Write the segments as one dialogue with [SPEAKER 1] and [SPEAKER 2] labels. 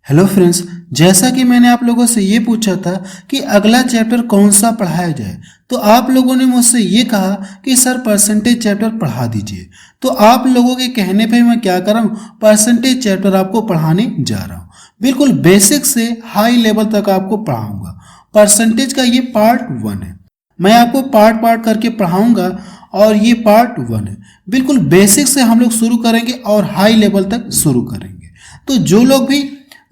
[SPEAKER 1] Hello friends, जैसा कि मैंने आप लोगों से ये पूछा था कि अगला चैप्टर कौन सा पढ़ाया जाए, तो आप लोगों ने मुझसे ये कहा कि सर परसेंटेज चैप्टर पढ़ा दीजिए। तो आप लोगों के कहने पे मैं क्या कर रहा हूँ, परसेंटेज चैप्टर आपको पढ़ाने जा रहा हूँ। बिल्कुल बेसिक से हाई लेवल तक आपको पढ़ाऊंगा। परसेंटेज का ये पार्ट 1 है। मैं आपको पार्ट पार्ट करके पढ़ाऊंगा और ये पार्ट 1 है। बिल्कुल बेसिक से हम लोग शुरू करेंगे और हाई लेवल तक शुरू करेंगे। तो जो लोग भी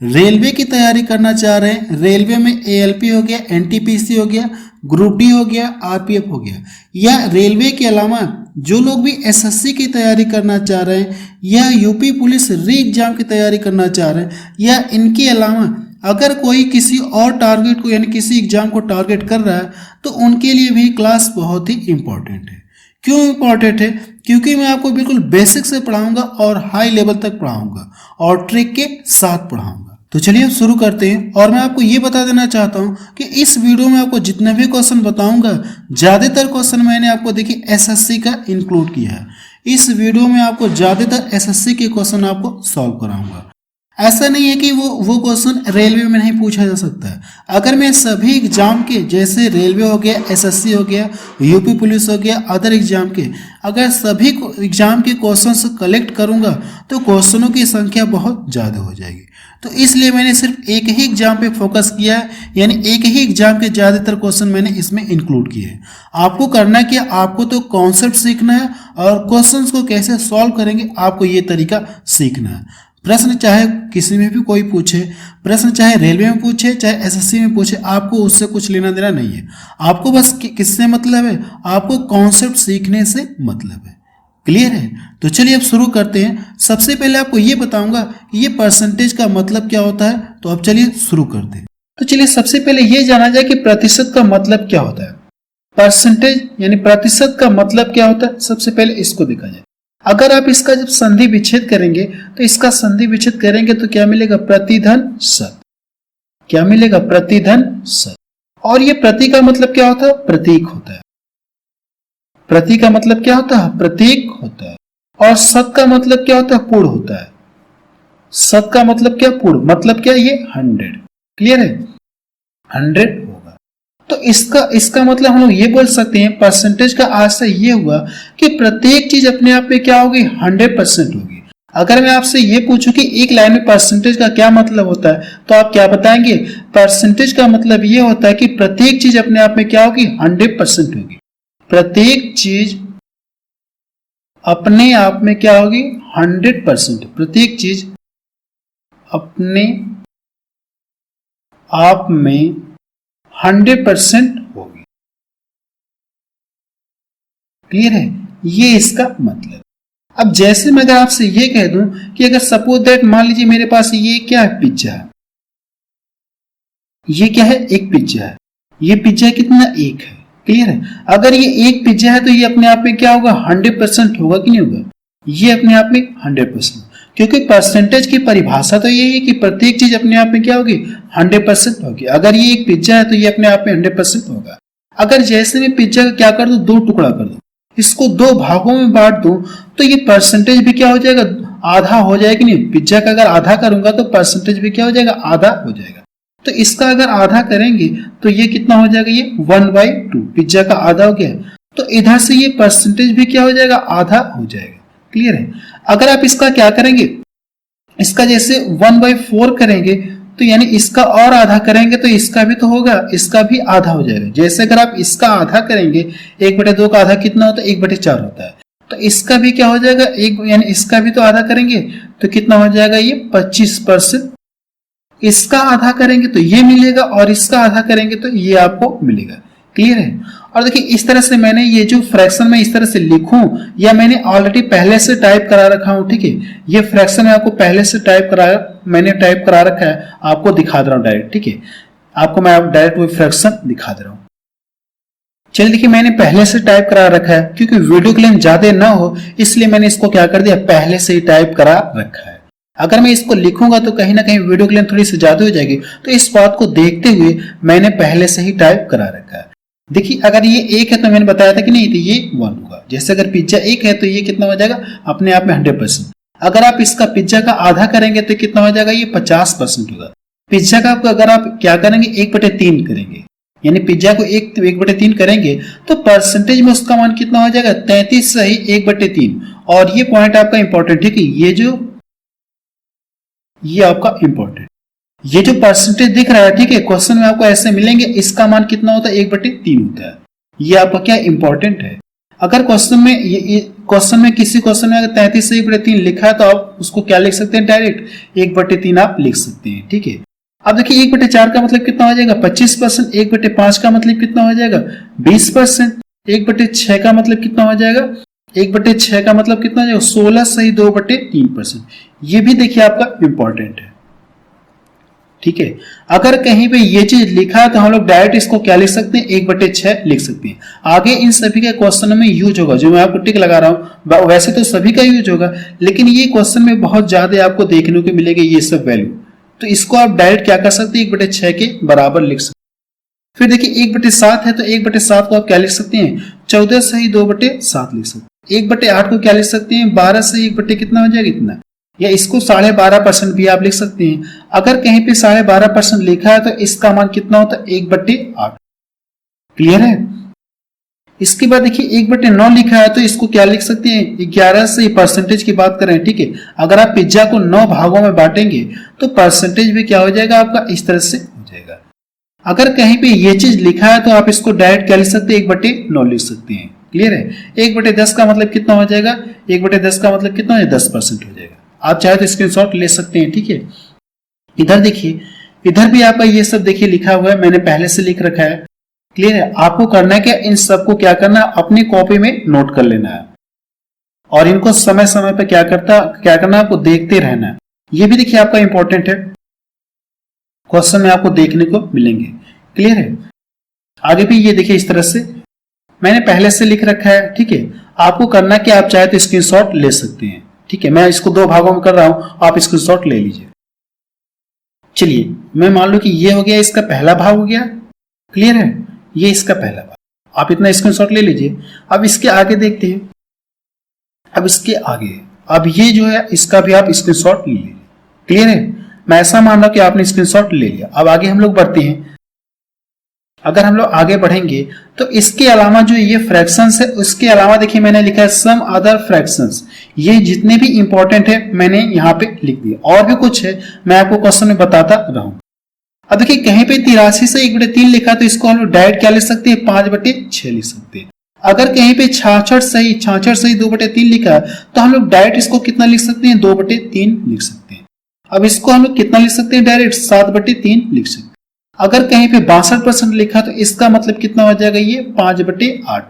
[SPEAKER 1] रेलवे की तैयारी करना चाह रहे हैं, रेलवे में एएलपी हो गया, एनटीपीसी हो गया, ग्रुप डी हो गया, आरपीएफ हो गया, या रेलवे के अलावा जो लोग भी एसएससी की तैयारी करना चाह रहे हैं या यूपी पुलिस री एग्जाम की तैयारी करना चाह रहे हैं, या इनके अलावा अगर कोई किसी और टारगेट को यानी किसी एग्जाम को टारगेट कर रहा है, तो उनके लिए भी क्लास बहुत ही इंपॉर्टेंट है। क्यों इंपॉर्टेंट है? क्योंकि मैं आपको बिल्कुल बेसिक से पढ़ाऊंगा और हाई लेवल तक पढ़ाऊंगा और ट्रिक के साथ पढ़ाऊंगा। तो चलिए अब शुरू करते हैं। और मैं आपको ये बता देना चाहता हूँ कि इस वीडियो में आपको जितने भी क्वेश्चन बताऊंगा, ज़्यादातर क्वेश्चन मैंने आपको देखिए एसएससी का इंक्लूड किया है। इस वीडियो में आपको ज़्यादातर एसएससी के क्वेश्चन आपको सॉल्व कराऊंगा। ऐसा नहीं है कि वो क्वेश्चन रेलवे में नहीं पूछा जा सकता है। अगर मैं सभी एग्जाम के, जैसे रेलवे हो गया, एसएससी हो गया, यूपी पुलिस हो गया, अदर एग्जाम के, अगर सभी एग्जाम के क्वेश्चंस कलेक्ट करूंगा तो क्वेश्चनों की संख्या बहुत ज़्यादा हो जाएगी। तो इसलिए मैंने सिर्फ एक ही एग्जाम पे फोकस किया है, यानी एक ही एग्जाम के ज़्यादातर क्वेश्चन मैंने इसमें इंक्लूड किए हैं। आपको करना क्या, आपको तो कॉन्सेप्ट सीखना है और क्वेश्चंस को कैसे सॉल्व करेंगे आपको ये तरीका सीखना है। प्रश्न चाहे किसी में भी कोई पूछे, प्रश्न चाहे रेलवे में पूछे चाहे एसएससी में पूछे, आपको उससे कुछ लेना देना नहीं है। आपको बस किससे मतलब है, आपको कॉन्सेप्ट सीखने से मतलब है। क्लियर है? तो चलिए अब शुरू करते हैं। सबसे पहले आपको ये बताऊंगा कि ये परसेंटेज का मतलब क्या होता है। तो अब चलिए शुरू करते हैं। तो चलिए सबसे पहले ये जाना जाए कि प्रतिशत का मतलब क्या होता है। परसेंटेज यानी प्रतिशत का मतलब क्या होता है, सबसे पहले इसको देखा जाए। अगर आप इसका जब संधि विच्छेद करेंगे तो इसका संधि विच्छेद करेंगे तो क्या मिलेगा, प्रतिधन शत। क्या मिलेगा, प्रतिधन शत। और ये प्रति का मतलब क्या होता है, प्रतीक होता है। प्रति का मतलब क्या होता है, प्रतीक होता है। और शत का मतलब क्या होता है, पूर्ण होता है। शत का मतलब क्या, पूर्ण मतलब क्या, ये 100। क्लियर है, 100 होगा। तो इसका मतलब हम लोग ये बोल सकते हैं, परसेंटेज का आशय ये हुआ कि प्रत्येक चीज अपने आप में क्या होगी, 100% होगी। अगर मैं आपसे ये पूछूं कि एक लाइन में परसेंटेज का क्या मतलब होता है, तो आप क्या बताएंगे, परसेंटेज का मतलब ये होता है कि प्रत्येक चीज अपने आप में क्या होगी, 100% होगी। प्रत्येक चीज अपने आप में क्या होगी, 100%। प्रत्येक चीज अपने आप में 100% होगी। क्लियर है, ये इसका मतलब। अब जैसे मैं अगर आपसे ये कह दूं कि अगर सपोज दैट, मान लीजिए मेरे पास ये क्या है, पिज्जा है। ये क्या है, एक पिज्जा है। ये पिज्जा कितना, एक है। क्लियर है, अगर ये एक पिज्जा है तो ये अपने आप में क्या होगा, 100% होगा कि नहीं होगा, ये अपने आप में 100%। क्योंकि परसेंटेज की परिभाषा तो यही है कि प्रत्येक चीज अपने आप में क्या होगी, 100% होगी। अगर ये एक पिज्जा है तो ये अपने आप में 100% होगा। अगर जैसे मैं पिज्जा का क्या कर दूं, 2 टुकड़ा कर दूं, इसको 2 भागों में बांट दूं, तो ये परसेंटेज भी क्या हो जाएगा, आधा हो जाएगा कि नहीं। पिज्जा का अगर आधा करूंगा तो परसेंटेज भी क्या हो जाएगा, आधा हो जाएगा। तो इसका अगर आधा करेंगे तो ये कितना हो जाएगा, ये 1/2। पिज्जा का आधा हो गया, तो इधर से ये परसेंटेज भी क्या हो जाएगा, आधा हो जाएगा। क्लियर है। अगर आप इसका क्या करेंगे, इसका जैसे 1/4 करेंगे, तो यानी इसका और आधा करेंगे तो इसका भी तो होगा, इसका भी आधा हो जाएगा। जैसे अगर आप इसका आधा करेंगे, 1/2 का आधा कितना होता है, 1/4 होता है। तो इसका भी क्या हो जाएगा, एक यानी इसका भी तो आधा करेंगे तो कितना हो जाएगा, ये 25%। इसका आधा करेंगे तो ये मिलेगा और इसका आधा करेंगे तो ये आपको मिलेगा। क्लियर है। और देखिए इस तरह से मैंने ये जो फ्रैक्शन में इस तरह से लिखूं, या मैंने ऑलरेडी पहले से टाइप करा रखा हूं, ठीक है। ये फ्रैक्शन में आपको पहले से मैंने टाइप करा रखा है, आपको दिखा दे रहा हूं डायरेक्ट, ठीक है। आपको मैं डायरेक्ट वो फ्रैक्शन दिखा दे रहा हूं। चलिए देखिए, मैंने पहले से टाइप करा रखा है, क्योंकि वीडियो के लेंथ ज्यादा ना हो इसलिए मैंने इसको क्या कर दिया, पहले से ही टाइप करा रखा है। अगर मैं इसको लिखूंगा तो कहीं ना कहीं वीडियो के लेंथ थोड़ी सी ज्यादा हो जाएगी, तो इस बात को देखते हुए मैंने पहले से ही टाइप करा रखा है। देखिए अगर ये 1 है तो मैंने बताया था कि नहीं, तो ये 1 होगा। जैसे अगर पिज्जा 1 है तो ये कितना हो जाएगा, अपने आप में 100%। अगर आप इसका पिज्जा का आधा करेंगे तो कितना हो जाएगा, ये 50% होगा। पिज्जा का आपको अगर आप क्या करेंगे, 1/3 करेंगे, यानी पिज्जा को 1/3 करेंगे तो परसेंटेज में उसका मान कितना हो जाएगा, 33 सही 1/3। और ये पॉइंट आपका इंपॉर्टेंट, ठीक है, ये आपका इंपॉर्टेंट, ये जो परसेंटेज दिख रहा है, ठीक है, क्वेश्चन में आपको ऐसे मिलेंगे, इसका मान कितना होता है, 1/3 होता है। ये आपका क्या इंपॉर्टेंट है। अगर क्वेश्चन में किसी क्वेश्चन में अगर 33 से 1/3 लिखा है तो आप उसको क्या लिख सकते हैं, डायरेक्ट 1/3 आप लिख सकते हैं, ठीक है। अब देखिए 1/4 का मतलब कितना हो जाएगा, 25%। 1/5 का मतलब कितना हो जाएगा, 20%। 1/6 का मतलब कितना हो जाएगा, 1/6 का मतलब कितना हो जाएगा, 16 सही 2/3%। ये भी देखिए आपका इंपॉर्टेंट है, ठीक है। अगर कहीं पे ये चीज लिखा है तो हम लोग डायरेक्ट इसको क्या लिख सकते हैं, 1/6 लिख सकते हैं। आगे इन सभी के क्वेश्चन में यूज होगा, जो मैं आपको टिक लगा रहा हूं, वैसे तो सभी का यूज होगा, लेकिन ये क्वेश्चन में बहुत ज्यादा आपको देखने को मिलेगा ये सब वैल्यू। तो इसको आप डायरेक्ट क्या कर सकते हैं, 1/6 के बराबर लिख सकते हैं। फिर देखिए 1/7 है तो 1/7 को आप क्या लिख सकते हैं, 14 सही 2/7 लिख सकते हैं। 1/8 को क्या लिख सकते हैं, 12 सही 1/, कितना हो जाएगा, इतना। या इसको 12.5% भी आप लिख सकते हैं। अगर कहीं पे 12.5% लिखा है तो इसका मान कितना होता है, 1/8। क्लियर है। इसके बाद देखिए 1/9 लिखा है तो इसको क्या लिख सकते हैं, 11 से परसेंटेज की बात करें, ठीक है। अगर आप पिज्जा को 9 भागों में बांटेंगे तो परसेंटेज भी क्या हो जाएगा आपका, इस तरह से हो जाएगा। अगर कहीं पे ये चीज लिखा है तो आप इसको डायरेक्ट क्या लिख सकते हैं, 1/9 लिख सकते हैं। क्लियर है। 1/10 का मतलब कितना हो जाएगा, 1/10 का मतलब कितना हो जाएगा, 10% हो जाएगा। आप चाहे तो स्क्रीनशॉट ले सकते हैं, ठीक है। इधर देखिए, इधर भी आपका ये सब देखिए लिखा हुआ है, मैंने पहले से लिख रखा है। क्लियर है। आपको करना है क्या, इन सबको क्या करना है, अपनी कॉपी में नोट कर लेना है और इनको समय समय पे क्या करना है, आपको देखते रहना है। ये भी देखिए आपका इंपॉर्टेंट है, क्वेश्चन में आपको देखने को मिलेंगे। क्लियर है। आगे भी ये देखिए इस तरह से मैंने पहले से लिख रखा है, ठीक है। आपको करना कि आप चाहे तो स्क्रीनशॉट ले सकते हैं, ठीक है। मैं इसको 2 भागों में कर रहा हूं, आप स्क्रीनशॉट ले लीजिए। चलिए मैं मान लो कि ये हो गया, इसका पहला भाग हो गया। क्लियर है। ये इसका पहला भाग, आप इतना स्क्रीनशॉट ले लीजिए। अब इसके आगे देखते हैं। अब इसके आगे, अब ये जो है इसका भी आप स्क्रीनशॉट ले लीजिए। क्लियर है। मैं ऐसा मान रहा हूं कि आपने स्क्रीनशॉट ले लिया। अब आगे हम लोग बढ़ते हैं। अगर हम लोग आगे बढ़ेंगे तो इसके अलावा जो ये फ्रैक्शंस है, उसके अलावा देखिए मैंने लिखा है सम अदर फ्रैक्शंस। ये जितने भी इंपॉर्टेंट है मैंने यहाँ पे लिख दिया। और भी कुछ है, मैं आपको क्वेश्चन में बताता रहूं। अब देखिए कहीं पे 83 से 1/3 लिखा तो इसको हम लोग डायरेक्ट क्या लिख सकते हैं, 5/6 लिख सकते हैं। अगर कहीं पे 66 सही 2/3 लिखा है तो हम लोग डायरेक्ट इसको कितना लिख सकते हैं, 2/3 लिख सकते हैं। अब इसको हम लोग कितना लिख सकते हैं, डायरेक्ट 7/3 लिख सकते हैं। अगर कहीं पे 62% लिखा तो इसका मतलब कितना हो जाएगा, ये 5/8।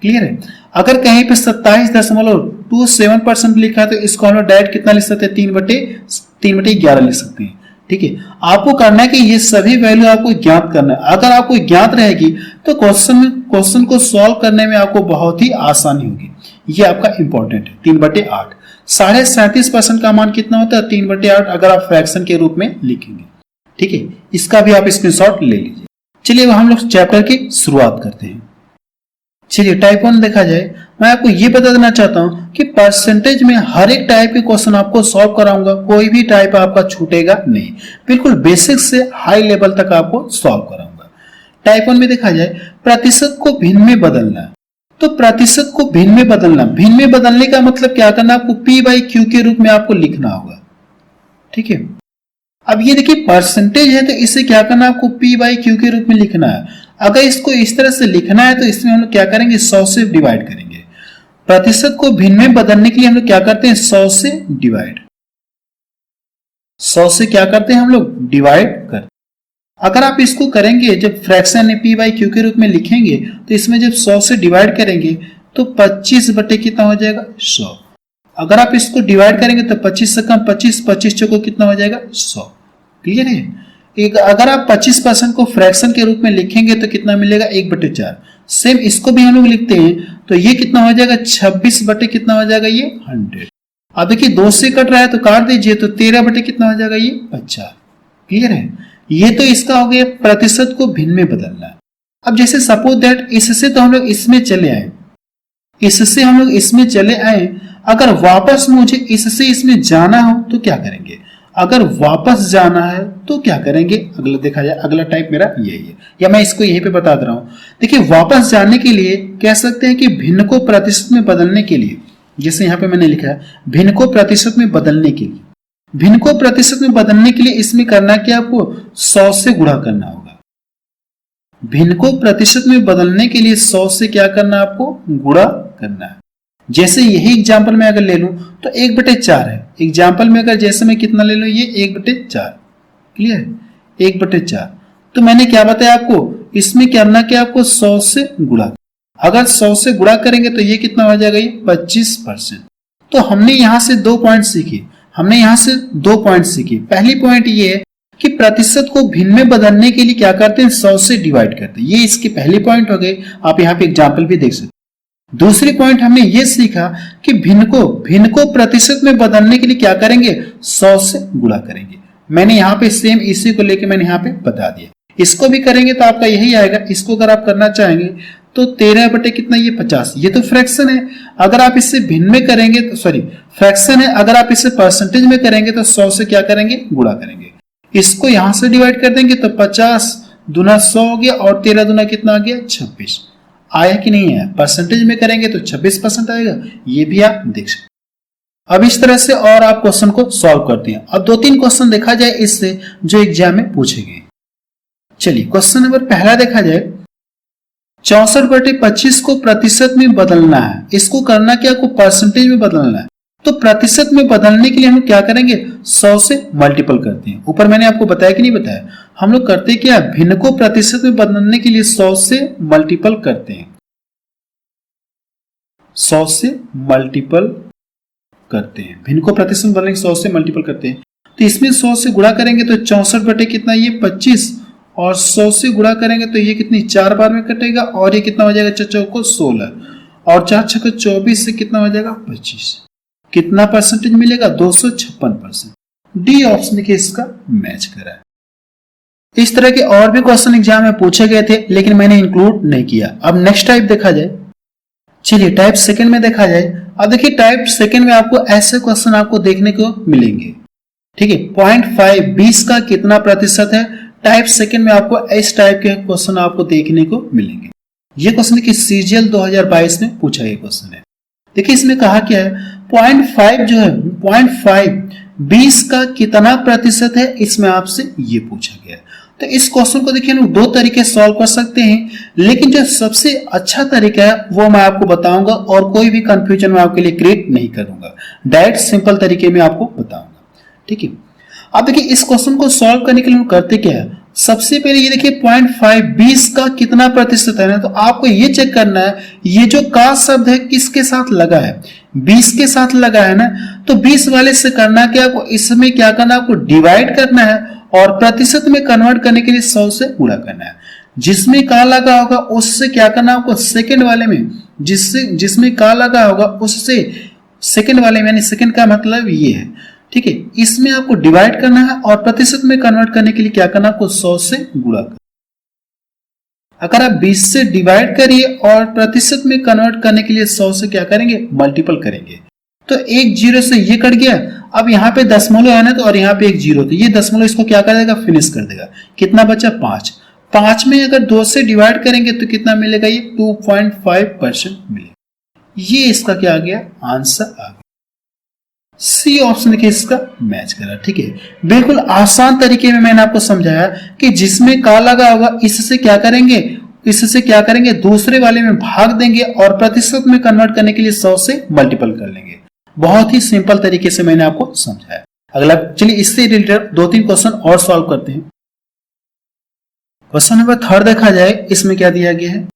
[SPEAKER 1] क्लियर है। अगर कहीं पे 27.27% लिखा तो इसको हम लोग डायरेक्ट कितना लिख सकते हैं, 3/11 लिख सकते हैं। ठीक है। आपको करना है कि ये सभी वैल्यू आपको ज्ञात करना है। अगर आपको ज्ञात रहेगी तो क्वेश्चन को सॉल्व करने में आपको बहुत ही आसानी होगी। ये आपका इंपॉर्टेंट है। 3/8 37.5% का मान कितना होता है, 3/8 अगर आप फ्रैक्शन के रूप में लिखेंगे। ठीक है। इसका भी आप स्क्रीनशॉट ले लीजिए। चलिए हम लोग चैप्टर की शुरुआत करते हैं। चलिए टाइप 1 देखा जाए। मैं आपको ये बता देना चाहता हूं कि परसेंटेज में हर एक टाइप के क्वेश्चन आपको सॉल्व कराऊंगा, कोई भी टाइप आपका छूटेगा नहीं। बिल्कुल बेसिक से हाई लेवल तक आपको सॉल्व कराऊंगा। टाइप 1 में देखा जाए, प्रतिशत को भिन्न में बदलना। तो प्रतिशत को भिन्न में बदलने का मतलब क्या करना, आपको p/q के रूप में आपको लिखना होगा। ठीक है। अब ये देखिए परसेंटेज है तो इसे क्या करना, आपको p/q के रूप में लिखना है। अगर इसको इस तरह से लिखना है तो इसमें हम लोग क्या करेंगे, 100 से डिवाइड करेंगे। प्रतिशत को भिन्न में बदलने के लिए हम लोग क्या करते हैं, 100 से डिवाइड। 100 से क्या करते हैं हम लोग, डिवाइड करते। अगर आप इसको करेंगे, जब फ्रैक्शन में p/q के रूप में लिखेंगे तो इसमें जब 100 से डिवाइड करेंगे तो 25 बटे कितना हो जाएगा, 100। अगर आप इसको डिवाइड करेंगे तो 25 से कम 25 चौको कितना हो जाएगा, 100। क्लियर है। अगर आप 25% को फ्रैक्शन के रूप में लिखेंगे तो कितना मिलेगा, 1/4। सेम इसको भी हम लोग लिखते हैं तो ये कितना हो जाएगा, 26 बटे कितना हो जाएगा, ये 100। अब देखिए 2 से कट रहा है तो काट दीजिए, तो 13 बटे कितना हो जाएगा, ये 50। क्लियर है। ये तो इसका हो गया प्रतिशत को भिन्न में बदलना। अब जैसे सपोज दैट इससे तो हम लोग इसमें चले आए, अगर वापस मुझे इससे इसमें जाना हो तो क्या करेंगे? अगर वापस जाना है तो क्या करेंगे? अगला देखा जाए, अगला टाइप मेरा यही है, या मैं इसको यहीं पे बता दे रहा हूं। देखिए, वापस जाने के लिए कह सकते हैं कि भिन्न को प्रतिशत में बदलने के लिए, जैसे यहां पे मैंने लिखा है भिन्न को प्रतिशत में बदलने के लिए, भिन्न को प्रतिशत में बदलने के लिए इसमें करना क्या? आपको 100 से गुणा करना होगा। भिन्न को प्रतिशत में बदलने के लिए 100 से क्या करना है? आपको गुणा करना है। जैसे यही एग्जाम्पल में अगर ले लूं तो 1/4 है। एग्जाम्पल में अगर जैसे मैं कितना ले लूं, ये 1/4, क्लियर, 1/4। तो मैंने क्या बताया आपको, इसमें करना क्या? आपको 100 से गुणा। अगर 100 से गुणा करेंगे तो ये कितना हो जाएगा? ये 25%। तो हमने यहां से 2 पॉइंट सीखे, हमने यहां से 2 पॉइंट सीखे। पहली पॉइंट ये है कि प्रतिशत को भिन्न में बदलने के लिए क्या करते हैं? 100 से डिवाइड करते हैं। ये इसकी पहली पॉइंट हो गई, आप यहाँ पे एग्जाम्पल भी देख सकते हैं। दूसरी पॉइंट हमने ये सीखा कि भिन्न को प्रतिशत में बदलने के लिए क्या करेंगे? 100 से गुणा करेंगे। मैंने यहाँ पे सेम इसी को लेके मैंने यहाँ पे बता दिया। इसको भी करेंगे तो आपका यही आएगा। इसको अगर आप करना चाहेंगे तो 13 बटे कितना? ये 50। ये तो फ्रैक्शन है, अगर आप इससे भिन्न में करेंगे तो सॉरी फ्रैक्शन है, अगर आप इसे परसेंटेज में करेंगे तो 100 से क्या करेंगे? गुणा करेंगे। इसको यहां से डिवाइड कर देंगे तो 50 दूना 100 हो गया और 13 दूना कितना आ गया? 26। आया कि नहीं आया? परसेंटेज में करेंगे तो 26% आएगा। ये भी आप देख सकते। अब इस तरह से और आप क्वेश्चन को सॉल्व करते हैं। अब 2-3 क्वेश्चन देखा जाए इससे जो एग्जाम में पूछे गए। चलिए, क्वेश्चन नंबर पहला देखा जाए। 64/25 को प्रतिशत में बदलना है। इसको करना क्या? आपको परसेंटेज में बदलना है। तो प्रतिशत में बदलने के लिए हम क्या करेंगे? 100 से मल्टीपल करते हैं। ऊपर मैंने आपको बताया कि नहीं बताया? हम लोग करते क्या? भिन्न को प्रतिशत में बदलने के लिए 100 से मल्टीपल करते हैं। 100 से मल्टीपल करते हैं। भिन्न को प्रतिशत में बदलने के 100 से मल्टीपल करते हैं। तो इसमें 100 से गुणा करेंगे तो 64 बटे कितना? ये 25, और 100 से गुणा करेंगे तो ये कितनी? 4 बार में कटेगा और ये कितना हो जाएगा? 4 चौको 16 और 4 छक्के 24 से कितना हो जाएगा? 25। कितना परसेंटेज मिलेगा? 256%। डी ऑप्शन देखिए इसका मैच करा है। इस तरह के और भी क्वेश्चन एग्जाम में पूछे गए थे लेकिन मैंने इंक्लूड नहीं किया। अब नेक्स्ट टाइप देखा जाए। चलिए, टाइप सेकंड में देखा जाए। अब देखिए, टाइप सेकंड में आपको ऐसे क्वेश्चन आपको देखने को मिलेंगे। ठीक है, 0.5 20 का कितना प्रतिशत है? टाइप सेकंड में आपको इस टाइप के क्वेश्चन आपको देखने को मिलेंगे। ये क्वेश्चन देखिए सीजीएल 2022 में पूछा गया क्वेश्चन है। देखिए, इसमें कहा क्या है? 0.5 जो है 0.5 20 का कितना प्रतिशत है? इसमें आपसे ये पूछा गया है। तो इस क्वेश्चन को देखिए हम 2 तरीके सॉल्व कर सकते हैं, लेकिन जो सबसे अच्छा तरीका है वो मैं आपको बताऊंगा और कोई भी कंफ्यूजन मैं आपके लिए क्रिएट नहीं करूंगा। डायरेक्ट सिंपल तरीके में आपको बताऊंगा। ठीक है, अब देखिए इस क्वेश्चन को सॉल्व करने के लिए हम करते क्या है? सबसे पहले ये देखिए 0.5 20 का कितना प्रतिशत है ना, तो आपको ये चेक करना है ये जो का शब्द है किसके साथ लगा है? 20 के साथ लगा है ना। तो 20 वाले से करना क्या? आपको इसमें क्या करना है? आपको डिवाइड करना है और प्रतिशत में कन्वर्ट करने के लिए 100 से गुणा करना है। जिसमें का लगा होगा उससे क्या करना है? आपको सेकंड वाले में जिसमें का लगा होगा उससे सेकंड वाले में, यानी सेकंड का मतलब ये है। ठीक है, इसमें आपको डिवाइड करना है और प्रतिशत में कन्वर्ट करने के लिए क्या करना? आपको 100 से गुणा करना। अगर आप 20 से डिवाइड करिए और प्रतिशत में कन्वर्ट करने के लिए 100 से क्या करेंगे? मल्टीपल करेंगे। तो एक जीरो से ये कट गया। अब यहाँ पे दशमलव है ना, तो और यहाँ पे एक जीरो, तो ये दशमलव इसको क्या कर देगा? फिनिश कर देगा। कितना बचा? 5। 5 में अगर 2 से डिवाइड करेंगे तो कितना मिलेगा? ये 2.5% मिलेगा। ये इसका क्या आ गया? आंसर आ गया। सी ऑप्शन के इसका मैच करा। ठीक है, बिल्कुल आसान तरीके में मैंने आपको समझाया कि जिसमें का लगा होगा इससे क्या करेंगे? दूसरे वाले में भाग देंगे और प्रतिशत में कन्वर्ट करने के लिए 100 से मल्टीपल कर लेंगे। बहुत ही सिंपल तरीके से मैंने आपको समझाया। अगला चलिए इससे रिलेटेड 2-3 क्वेश्चन और सॉल्व करते हैं। क्वेश्चन नंबर 3 देखा जाए। इसमें क्या दिया गया है?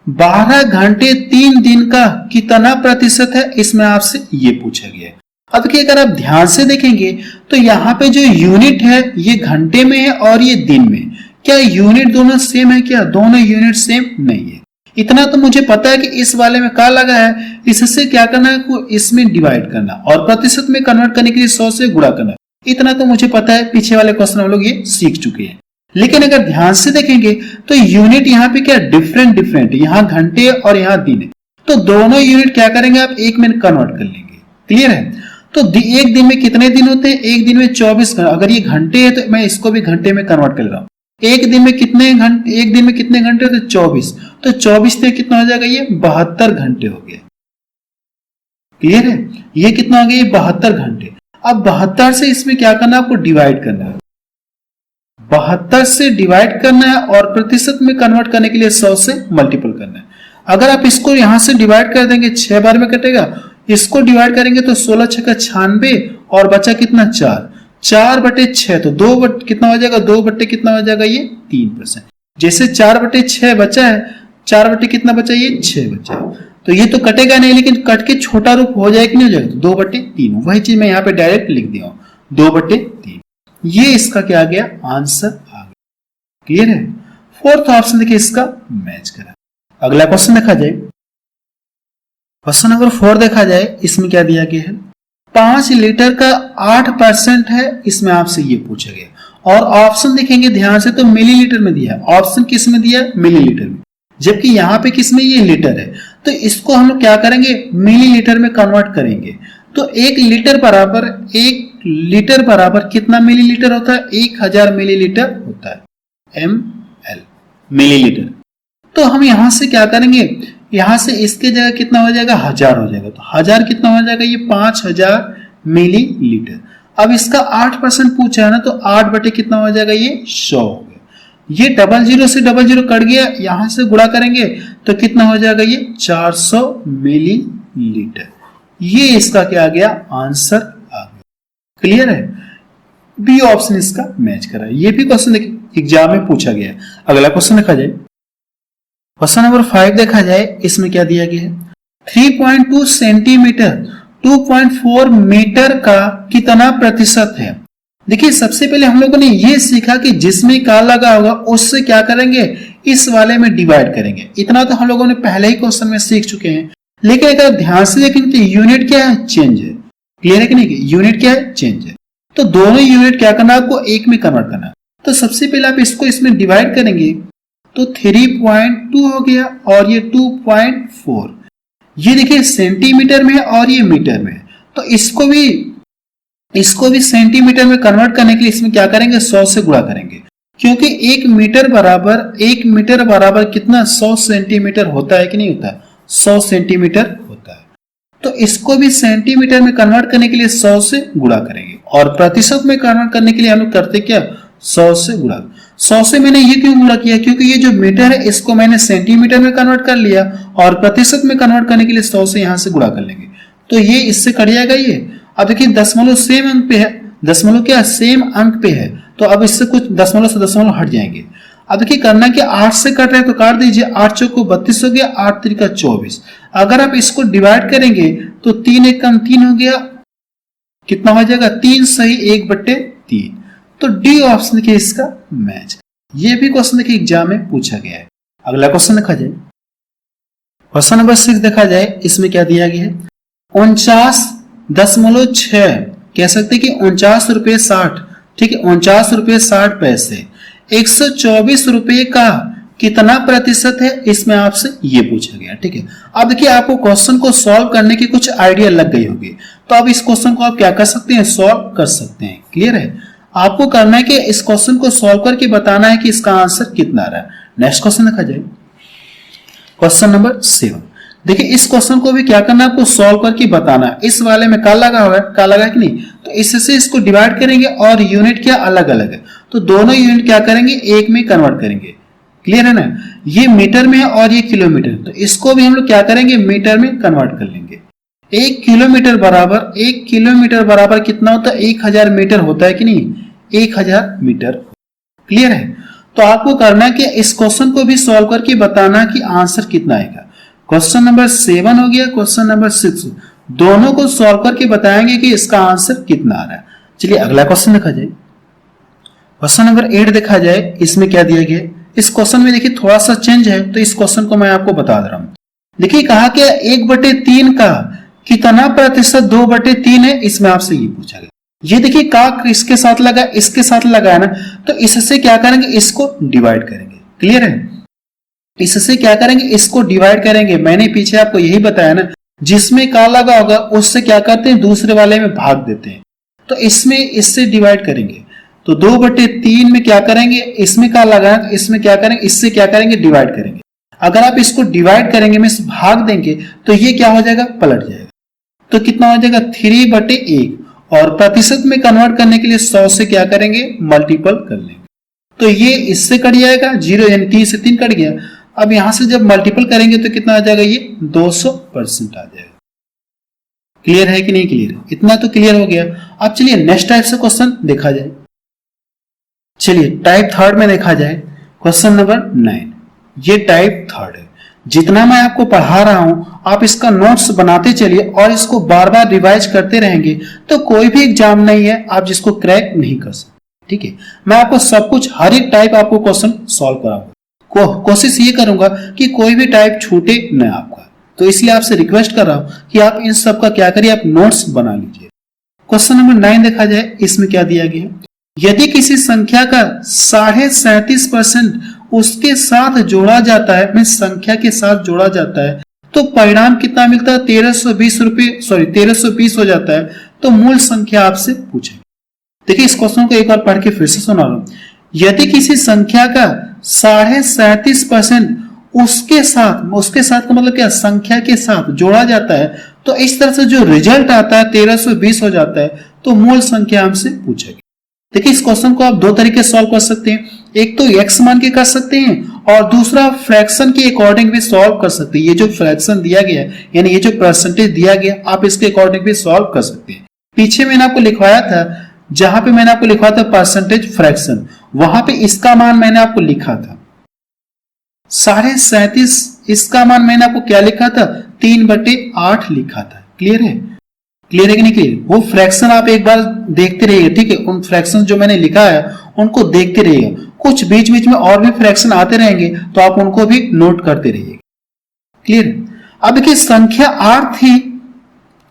[SPEAKER 1] 12 घंटे 3 दिन का कितना प्रतिशत है? इसमें आपसे ये पूछा गया है। अब देखिए, अगर आप ध्यान से देखेंगे तो यहाँ पे जो यूनिट है ये घंटे में है और ये दिन में। क्या यूनिट दोनों सेम है? क्या दोनों यूनिट सेम नहीं है? इतना तो मुझे पता है कि इस वाले में का लगा है, इससे क्या करना है? को इसमें डिवाइड करना और प्रतिशत में कन्वर्ट करने के लिए 100 से गुणा करना। इतना तो मुझे पता है, पीछे वाले क्वेश्चन हम लोग ये सीख चुके हैं। लेकिन अगर ध्यान से देखेंगे तो यूनिट यहाँ पे क्या डिफरेंट है। यहाँ घंटे और यहाँ दिन है, तो दोनों यूनिट क्या करेंगे? आप एक में कन्वर्ट कर लेंगे। क्लियर है? तो एक दिन में कितने दिन होते हैं? एक दिन में 24 घंटे। अगर ये घंटे है तो मैं इसको भी घंटे में कन्वर्ट कर रहा हूं। एक दिन में कितने घंटे? एक दिन में कितने घंटे होते? 24। तो 24 से कितना हो जाएगा? ये 72 घंटे हो गए। क्लियर है? ये कितना हो गया? ये 72 घंटे। अब 72 से इसमें क्या करना है? आपको डिवाइड करना है। 72 से डिवाइड करना है और प्रतिशत में कन्वर्ट करने के लिए 100 से मल्टीपल करना है। अगर आप इसको यहां से डिवाइड कर देंगे 6 बार में कटेगा, इसको डिवाइड करेंगे तो 16 6 का 96 और बचा कितना? 4। 4/6 तो 2 कितना हो जाएगा? 2 कितना हो जाएगा? ये 3%। जैसे 4/6 बचा है, 4 कितना बचा? ये 6 बचा है। तो ये तो कटेगा नहीं, लेकिन कट के छोटा रूप हो जाएगा कि नहीं हो जाएगा? 2/3। वही चीज मैं यहाँ पे डायरेक्ट लिख दिया हूं, 2/3। ये इसका क्या आ गया? आंसर आ गया। क्लियर है? फोर्थ ऑप्शन देखिए इसका मैच करा। अगला क्वेश्चन देखा जाए, क्वेश्चन नंबर 4 देखा जाए, इसमें क्या दिया गया है? 5 लीटर का 8% है, इसमें आपसे ये पूछा गया। और ऑप्शन देखेंगे ध्यान से तो मिलीलीटर में दिया है। ऑप्शन किस में दिया? मिलीलीटर में। जबकि यहां पे किस में? ये लीटर है। तो इसको हम लोग क्या करेंगे? मिलीलीटर में कन्वर्ट करेंगे। तो 1 लीटर बराबर कितना मिलीलीटर होता है? 1000 मिलीलीटर होता है। ml millilitre. तो हम यहां से क्या करेंगे? यहां से इसके जगह कितना हो जाएगा? 1000 हो जाएगा। तो 1000 कितना हो जाएगा? ये 5000 मिलीलीटर। अब इसका 8% पूछा है ना, तो 8 कितना हो जाएगा? ये 100 हो गया। ये 00 से 00 कट गया, यहां से गुणा करेंगे तो कितना हो जाएगा? ये 400 मिलीलीटर। ये इसका क्या आ गया? आंसर आ गया। क्लियर है? बी ऑप्शन इसका मैच करा। ये भी क्वेश्चन एग्जाम में पूछा गया। अगला क्वेश्चन देखा जाए, क्वेश्चन नंबर 5 देखा जाए, इसमें क्या दिया गया है? 3.2 सेंटीमीटर 2.4 मीटर का कितना प्रतिशत है? देखिए सबसे पहले हम लोगों ने ये सीखा कि जिसमें का लगा होगा उससे क्या करेंगे? इस वाले में डिवाइड करेंगे। इतना तो हम लोगों ने पहले ही क्वेश्चन में सीख चुके हैं। लेकिन अगर ध्यान से देखें तो यूनिट क्या है? चेंज है। क्लियर है कि नहीं? यूनिट क्या है? चेंज है। तो दोनों यूनिट क्या करना है? आपको एक में कन्वर्ट करना है। तो सबसे पहले आप इसको इसमें डिवाइड करेंगे तो 3.2 हो गया और ये 2.4। ये देखिए सेंटीमीटर में है और ये मीटर में है। तो इसको भी सेंटीमीटर में कन्वर्ट करने के लिए इसमें क्या करेंगे? 100 से गुणा करेंगे, क्योंकि 1 मीटर बराबर कितना? 100 सेंटीमीटर होता है कि नहीं होता? 100 सेंटीमीटर होता है। तो इसको भी सेंटीमीटर में कन्वर्ट करने के लिए 100 से गुणा करेंगे। और प्रतिशत में कन्वर्ट करने के लिए हम लोग करते क्या? 100 से गुणा। 100 से मैंने ये क्यों गुणा किया? क्योंकि ये जो मीटर है इसको मैंने सेंटीमीटर में कन्वर्ट कर लिया और प्रतिशत में कन्वर्ट करने के लिए 100 से यहां से गुणा कर लेंगे। तो ये इससे कट जाएगा ये। अब देखिए दशमलव सेम अंक पे है, दशमलव क्या? सेम अंक पे है। तो अब इससे कुछ दशमलव से दशमलव हट जाएंगे। अब देखिए करना कि 8 से कट रहे हैं तो काट दीजिए। 8 चौको 32 हो गया, 8 त्रिका 24। अगर आप इसको डिवाइड करेंगे तो 3 एक कम 3 हो गया, कितना हो जाएगा? 3 सही 1/3। तो डी ऑप्शन देखिए इसका मैच। ये भी क्वेश्चन देखिए एग्जाम में पूछा गया है। अगला क्वेश्चन देखा जाए, क्वेश्चन नंबर 6 देखा जाए, इसमें क्या दिया गया है? 49.6 कह सकते कि 49 रुपये 60, ठीक है, 49 रुपये 60 पैसे 124 रुपये का कितना प्रतिशत है? इसमें आपसे ये पूछा गया। ठीक है, अब देखिए आपको क्वेश्चन को सॉल्व करने की कुछ आइडिया लग गई होगी, तो अब इस क्वेश्चन को आप क्या कर सकते हैं? सॉल्व कर सकते हैं। क्लियर है? आपको करना है कि इस क्वेश्चन को सॉल्व करके बताना है कि इसका आंसर कितना आ रहा है। नेक्स्ट क्वेश्चन देखा जाए, क्वेश्चन नंबर 7। देखिए इस क्वेश्चन को भी क्या करना है? आपको सॉल्व करके बताना है। इस वाले में का लगा हुआ है, का लगा है कि नहीं? तो इससे इसको डिवाइड करेंगे और यूनिट क्या अलग अलग है, तो दोनों यूनिट क्या करेंगे? एक में कन्वर्ट करेंगे। क्लियर है ना? ये मीटर में है और ये किलोमीटर, तो इसको भी हम लोग क्या करेंगे? मीटर में कन्वर्ट कर लेंगे। 1 किलोमीटर बराबर कितना होता है? 1000 मीटर होता है कि नहीं? 1000 मीटर। क्लियर है? तो आपको करना है कि इस क्वेश्चन को भी सॉल्व करके बताना कि आंसर कितना आएगा। क्वेश्चन नंबर 7 हो गया, क्वेश्चन नंबर 6, दोनों को सॉल्व करके बताएंगे कि इसका आंसर कितना आ रहा है। चलिए अगला क्वेश्चन देखा जाए, क्वेश्चन नंबर 8 देखा जाए, इसमें क्या दिया गया? इस क्वेश्चन में देखिए थोड़ा सा चेंज है, तो इस क्वेश्चन को मैं आपको बता दे रहा हूं। देखिए कहा कि 1/3 का कितना प्रतिशत 2/3 है, इसमें आपसे ये पूछा गया। ये देखिए का इसके साथ लगा, इसके साथ लगा है ना, तो इससे क्या करेंगे? इसको डिवाइड करेंगे। क्लियर है? इससे क्या करेंगे? इसको डिवाइड करेंगे। मैंने पीछे आपको यही बताया ना जिसमें का लगा होगा उससे क्या करते हैं, दूसरे वाले में भाग देते हैं। तो इसमें इससे डिवाइड करेंगे, तो 2/3 में क्या करेंगे, इसमें का लगा तो इसमें क्या करेंगे, इससे क्या करेंगे, डिवाइड करेंगे। अगर आप इसको डिवाइड करेंगे में भाग देंगे तो ये क्या हो जाएगा, पलट जाएगा। तो कितना हो जाएगा, 3/1। और प्रतिशत में कन्वर्ट करने के लिए 100 से क्या करेंगे, मल्टीपल कर लेंगे। तो ये इससे कट जाएगा 0, यानी 3 से 3 कट गया। अब यहां से जब मल्टीपल करेंगे तो कितना आ जाएगा, ये 200% आ जाएगा। क्लियर है कि नहीं क्लियर? इतना तो क्लियर हो गया। अब चलिए नेक्स्ट टाइप से क्वेश्चन देखा जाए। चलिए टाइप थर्ड में देखा जाए, क्वेश्चन नंबर 9। ये टाइप थर्ड है। जितना मैं आपको पढ़ा रहा हूं आप इसका नोट्स बनाते चलिए और इसको बार बार रिवाइज करते रहेंगे तो कोई भी एग्जाम नहीं है आप जिसको क्रैक नहीं कर सकते। ठीक है, मैं आपको सब कुछ हर एक टाइप आपको क्वेश्चन सॉल्व कराऊंगा। कोशिश ये करूंगा कि कोई भी टाइप छूटे न आपका। तो इसलिए आपसे रिक्वेस्ट कर रहा हूं कि आप इन सब का क्या करिए, आप नोट्स बना लीजिए। क्वेश्चन नंबर 9 देखा जाए, इसमें क्या दिया गया है, यदि किसी संख्या का 37.5% उसके साथ जोड़ा जाता है, मीन संख्या के साथ जोड़ा जाता है, तो परिणाम कितना मिलता है, 1320 हो जाता है। तो मूल संख्या आपसे पूछेगी। देखिए इस क्वेश्चन को एक बार पढ़ के फिर से सुना रहा हूं। यदि किसी संख्या का 37.5% उसके साथ का मतलब क्या, संख्या के साथ जोड़ा जाता है, तो इस तरह से जो रिजल्ट आता है 1320 हो जाता है। तो मूल संख्या हमसे पूछेगी। देखिए इस क्वेश्चन को आप दो तरीके से सॉल्व कर सकते हैं। एक तो एक्स मान के कर सकते हैं और दूसरा फ्रैक्शन के अकॉर्डिंग भी सॉल्व कर सकते हैं। ये जो फ्रैक्शन दिया गया है यानी ये जो परसेंटेज दिया गया आप इसके अकॉर्डिंग भी सॉल्व कर सकते हैं। पीछे मैंने आपको लिखवाया था, जहां पे मैंने आपको लिखवाया था परसेंटेज फ्रैक्शन, वहां पे इसका मान मैंने आपको लिखा था 37.5। इसका मान मैंने आपको क्या लिखा था, 3/8 लिखा था। क्लियर है? क्लियर है कि नहीं क्लियर? वो फ्रैक्शन आप एक बार देखते रहिए। ठीक है, उन फ्रैक्शन जो मैंने लिखा है उनको देखते रहिए। कुछ बीच बीच में और भी फ्रैक्शन आते रहेंगे तो आप उनको भी नोट करते रहिए। क्लियर? अब देखिए संख्या 8 थी